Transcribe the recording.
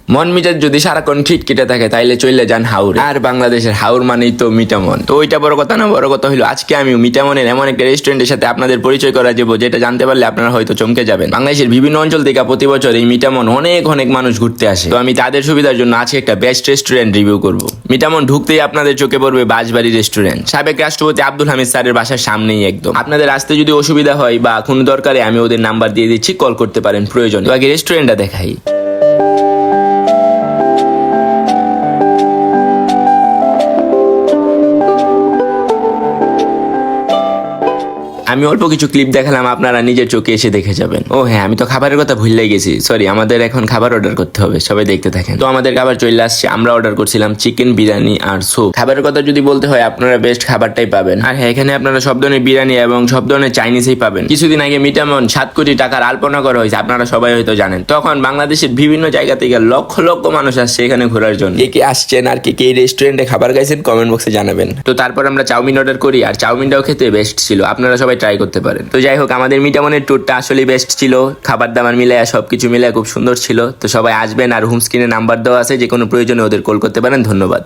মন মিজাজ যদি সারাক্ষণ খিটখিটে থাকে তাইলে চলে যান হাওর। আর বাংলাদেশের হাওর মানেই তো মিটামন। তো ওইটা বড় কথা না, বড় কথা হলো আজকে আমি মিটামনের এমন একটা রেস্টুরেন্টের সাথে আপনাদের পরিচয় করা যাবো, যেটা জানতে পারলে আপনারা হয়তো চমকে যাবেন। বাংলাদেশের বিভিন্ন অঞ্চল থেকে প্রতি বছর এই মিটামন অনেক অনেক মানুষ ঘুরতে আসে। তো আমি তাদের সুবিধার জন্য আজকে একটা বেস্ট রেস্টুরেন্ট রিভিউ করব। মিটামন ঢুকতেই আপনাদের চোখে পড়বে বাঁশবাড়ি রেস্টুরেন্ট, সাবেক রাষ্ট্রপতি আব্দুল হামিদ স্যারের বাসার সামনেই একদম। আপনাদের আসতে যদি অসুবিধা হয় বা কোনো দরকারে আমি ওদের নাম্বার দিয়ে দিচ্ছি, কল করতে পারেন প্রয়োজনে। তো আগে রেস্টুরেন্টটা দেখাই। আমি অল্প কিছু ক্লিপ দেখালাম, আপনারা নিজের চোখে এসে দেখে যাবেন। ও হ্যাঁ, আমি তো খাবারের কথা ভুললেই গেছি, সরি। আমাদের এখন খাবার অর্ডার করতে হবে, সবাই দেখতে থাকেন। তো আমাদের খাবার চলে আসছে। আমরা অর্ডার করছিলাম চিকেন বিরিয়ানি আর স্যুপ। খাবারের কথা যদি বলতে হয়, আপনারা বেস্ট খাবারটাই পাবেন। আর হ্যাঁ, এখানে আপনারা সব ধরনের বিরিয়ানি এবং সব ধরনের চাইনিজই পাবেন। কিছুদিন আগে মিটামন 7 কোটি টাকার আলপনা করা হয়েছে, আপনারা সবাই হয়তো জানেন। তখন বাংলাদেশের বিভিন্ন জায়গা থেকে লক্ষ লক্ষ মানুষ আসছে এখানে ঘোরার জন্য। কে কে আসছেন আর কে কে এই রেস্টুরেন্টে খাবার খাইছেন কমেন্ট বক্সে জানাবেন। তো তারপর আমরা চাউমিন অর্ডার করি, আর চাউমিনটাও খেতে বেস্ট ছিল, আপনারা সবাই ট্রাই করতে পারেন। তো যাই হোক, আমাদের মিটামনের ট্যুরটা আসলেই বেস্ট ছিল। খাবার দাবার মিলে সবকিছু মিলে খুব সুন্দর ছিল। তো সবাই আসবেন, আর হোম স্ক্রিনে নাম্বার দেওয়া আছে, যে কোনো প্রয়োজনে ওদের কল করতে পারেন। ধন্যবাদ।